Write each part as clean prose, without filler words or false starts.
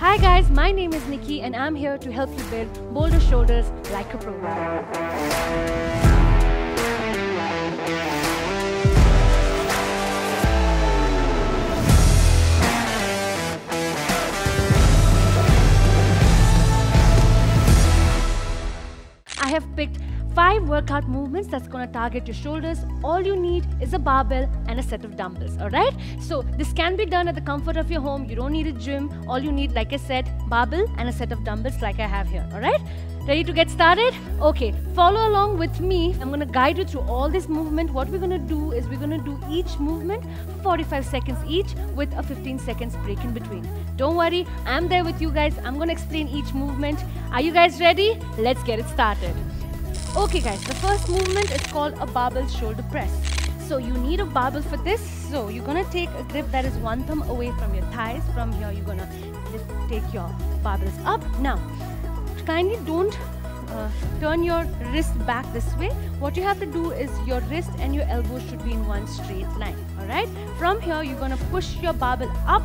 Hi guys, my name is Nikki and I'm here to help you build bolder shoulders like a pro. I have picked 5 workout movements that's going to target your shoulders. All you need is a barbell and a set of dumbbells, alright? So this can be done at the comfort of your home. You don't need a gym. All you need, like I said, barbell and a set of dumbbells like I have here, alright? Ready to get started? Okay, follow along with me. I'm going to guide you through all this movement. What we're going to do is we're going to do each movement 45 seconds each with a 15 seconds break in between. Don't worry, I'm there with you guys. I'm going to explain each movement. Are you guys ready? Let's get it started. Okay guys, the first movement is called a barbell shoulder press. So you need a barbell for this. So you're going to take a grip that is 1 thumb away from your thighs. From here you're going to take your barbells up. Now, kindly don't turn your wrist back this way. What you have to do is your wrist and your elbows should be in one straight line. Alright? From here you're going to push your barbell up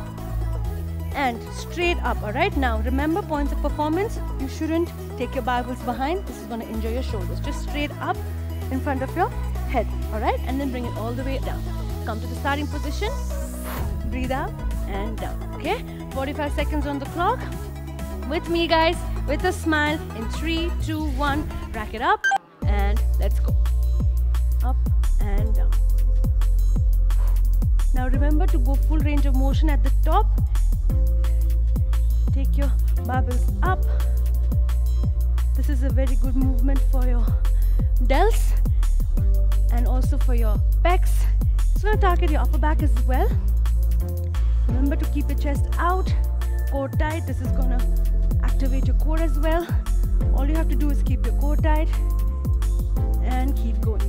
and straight up. Alright? Now remember, points of performance, you shouldn't take your barbells behind. This is going to injure your shoulders. Just straight up in front of your head. Alright? And then bring it all the way down. Come to the starting position. Breathe out and down. Okay? 45 seconds on the clock. With me guys, with a smile. In 3, 2, 1. Rack it up and let's go. Up and down. Now remember to go full range of motion at the top. Take your barbells up. This is a very good movement for your delts and also for your pecs. It's going to target your upper back as well. Remember to keep your chest out, core tight. This is going to activate your core as well. All you have to do is keep your core tight and keep going.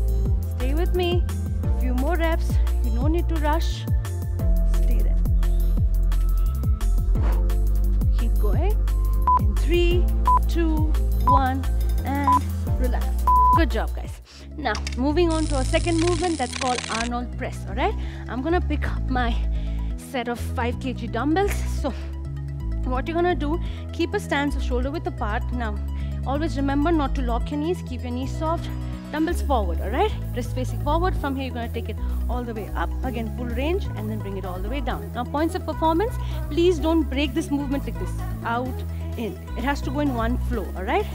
Stay with me. Few more reps. You don't need to rush. Stay there. Keep going. In 3, 2, 1 and relax. Good job guys. Now moving on to our second movement, that's called Arnold press. Alright, I'm gonna pick up my set of 5 kg dumbbells. So what you're gonna do, keep a stance of shoulder width apart. Now always remember not to lock your knees. Keep your knees soft, dumbbells forward. Alright, wrist facing forward. From here you're gonna take it all the way up, again full range, and then bring it all the way down. Now points of performance, please don't break this movement like this, out, in. It has to go in one flow. Alright,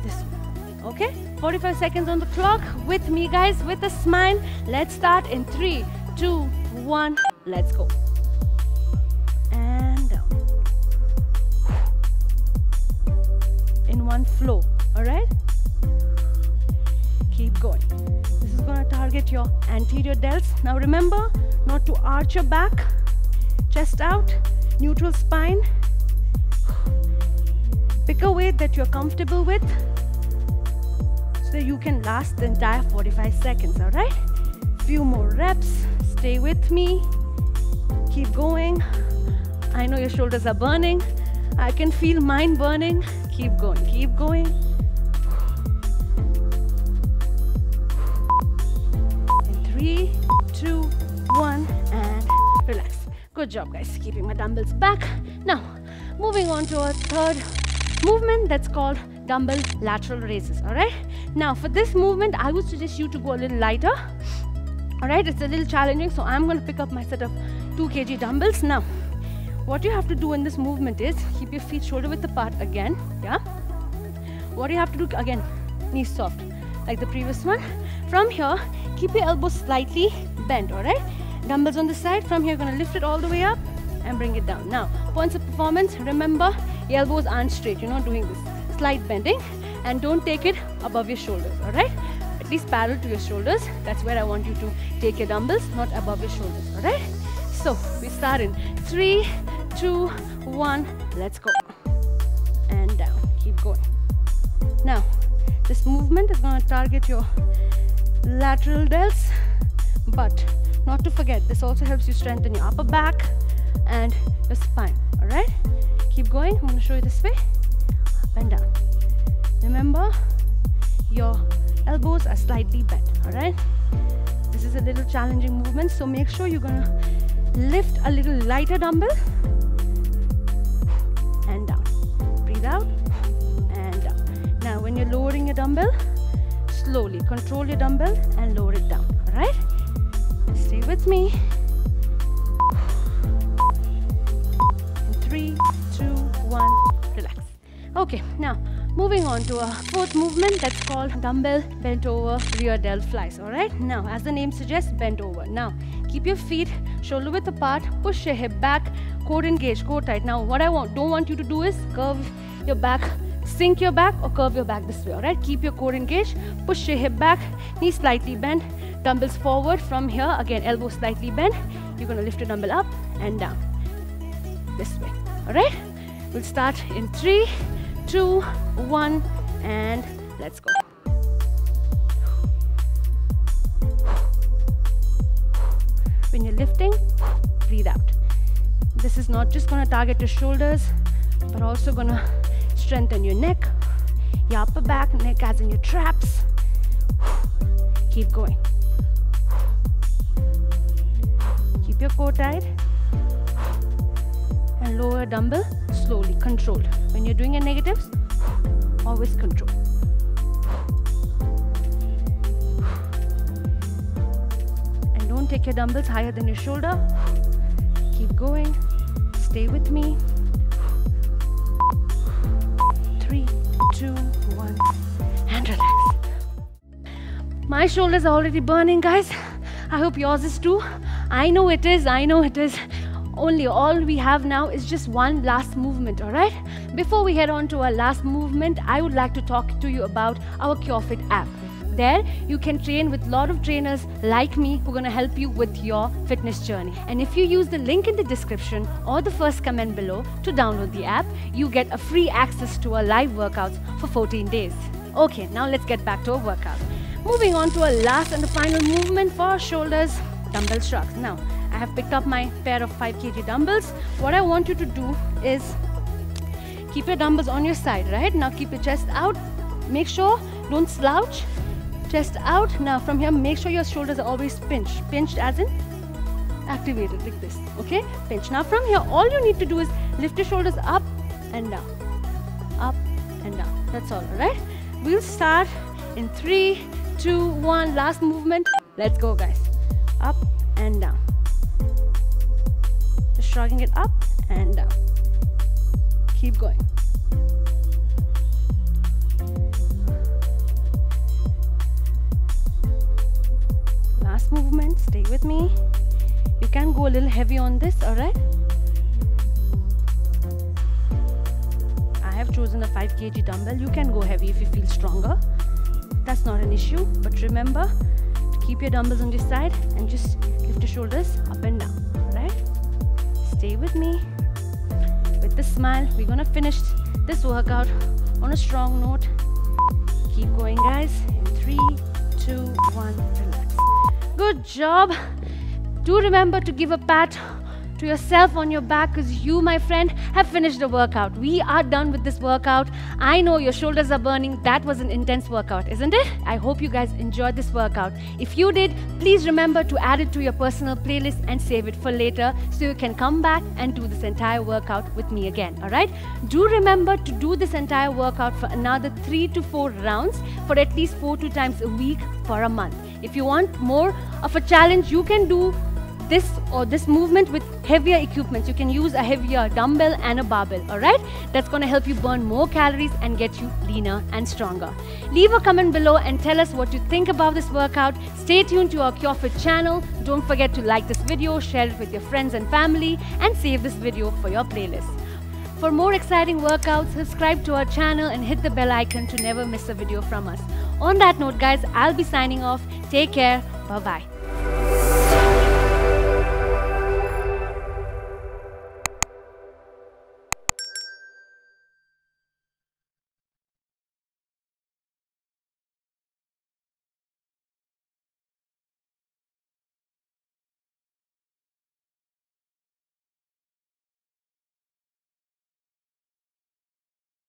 this way. Okay, 45 seconds on the clock. With me guys, with a smile. Let's start in 3, 2, 1. Let's go. And down. In one flow. Alright, keep going. This is going to target your anterior delts. Now remember not to arch your back. Chest out, neutral spine. Pick a weight that you're comfortable with so that you can last the entire 45 seconds, alright? Few more reps. Stay with me. Keep going. I know your shoulders are burning. I can feel mine burning. Keep going, keep going. In 3, 2, 1 and relax. Good job guys, keeping my dumbbells back. Now, moving on to our third movement, that's called dumbbell lateral raises. Alright, now for this movement I would suggest you to go a little lighter. Alright, it's a little challenging, so I'm going to pick up my set of 2 kg dumbbells. Now what you have to do in this movement is keep your feet shoulder width apart again. Yeah, what you have to do again, knees soft like the previous one. From here keep your elbows slightly bent. Alright, dumbbells on the side. From here you're going to lift it all the way up and bring it down. Now points of performance, remember your elbows aren't straight, you're not doing this slight bending, and don't take it above your shoulders. Alright, at least parallel to your shoulders. That's where I want you to take your dumbbells, not above your shoulders. Alright, so we start in 3, 2, 1. Let's go. And down. Keep going. Now this movement is going to target your lateral delts, but not to forget, this also helps you strengthen your upper back and your spine. Alright, keep going. I'm going to show you this way. Up and down. Remember, your elbows are slightly bent. Alright, this is a little challenging movement, so make sure you're going to lift a little lighter dumbbell dumbbell, slowly control your dumbbell and lower it down. All right? Stay with me. In 3, 2, 1, relax. Okay, now moving on to a fourth movement that's called dumbbell bent over rear delt flies. All right? Now, as the name suggests, bent over. Now, keep your feet shoulder width apart, push your hip back, core engage, core tight. Now, what I don't want you to do is curve your back, sink your back or curve your back this way. All right? Keep your core engaged, push your hip back, knees slightly bent, dumbbells forward from here. Again, elbow slightly bent. You're going to lift your dumbbell up and down this way. All right? We'll start in 3, 2, 1, and let's go. When you're lifting, breathe out. This is not just going to target your shoulders, but also going to strengthen your neck, your upper back, neck as in your traps. Keep going. Keep your core tight. And lower your dumbbell slowly, controlled. When you're doing your negatives, always control. And don't take your dumbbells higher than your shoulder. Keep going. Stay with me. 3, 2, 1, and relax. My shoulders are already burning, guys. I hope yours is too. I know it is. I know it is. Only all we have now is just one last movement, all right? Before we head on to our last movement, I would like to talk to you about our CureFit app. There, you can train with a lot of trainers like me who are going to help you with your fitness journey. And if you use the link in the description or the first comment below to download the app, you get a free access to our live workouts for 14 days. Okay, now let's get back to our workout. Moving on to our last and the final movement for our shoulders, dumbbell shrugs. Now, I have picked up my pair of 5 kg dumbbells. What I want you to do is keep your dumbbells on your side, right? Now keep your chest out. Make sure, don't slouch. Chest out. Now from here, make sure your shoulders are always pinched. Pinched as in activated like this, okay? Pinch. Now from here, all you need to do is lift your shoulders up and down. Up and down. That's all right? We'll start in 3, 2, 1. Last movement. Let's go, guys. Up and down. Just shrugging it up and down. Keep going. Last movement. Stay with me. You can go a little heavy on this, all right? I have chosen a 5 kg dumbbell. You can go heavy if you feel stronger. That's not an issue. But remember to keep your dumbbells on your side and just lift your shoulders up and down, all right? Stay with me. With a smile, we're gonna finish this workout on a strong note. Keep going, guys. In 3, 2, 1, relax. Good job. Do remember to give a pat to yourself on your back because you, my friend, have finished the workout. We are done with this workout. I know your shoulders are burning. That was an intense workout, isn't it? I hope you guys enjoyed this workout. If you did, please remember to add it to your personal playlist and save it for later so you can come back and do this entire workout with me again, all right? Do remember to do this entire workout for another 3 to 4 rounds for at least 4 to 2 times a week for a month. If you want more of a challenge, you can do this movement with heavier equipment. You can use a heavier dumbbell and a barbell, all right? That's going to help you burn more calories and get you leaner and stronger. Leave a comment below and tell us what you think about this workout. Stay tuned to our CureFit channel. Don't forget to like this video, share it with your friends and family, and save this video for your playlist. For more exciting workouts, subscribe to our channel and hit the bell icon to never miss a video from us. On that note, guys, I'll be signing off. Take care. Bye-bye.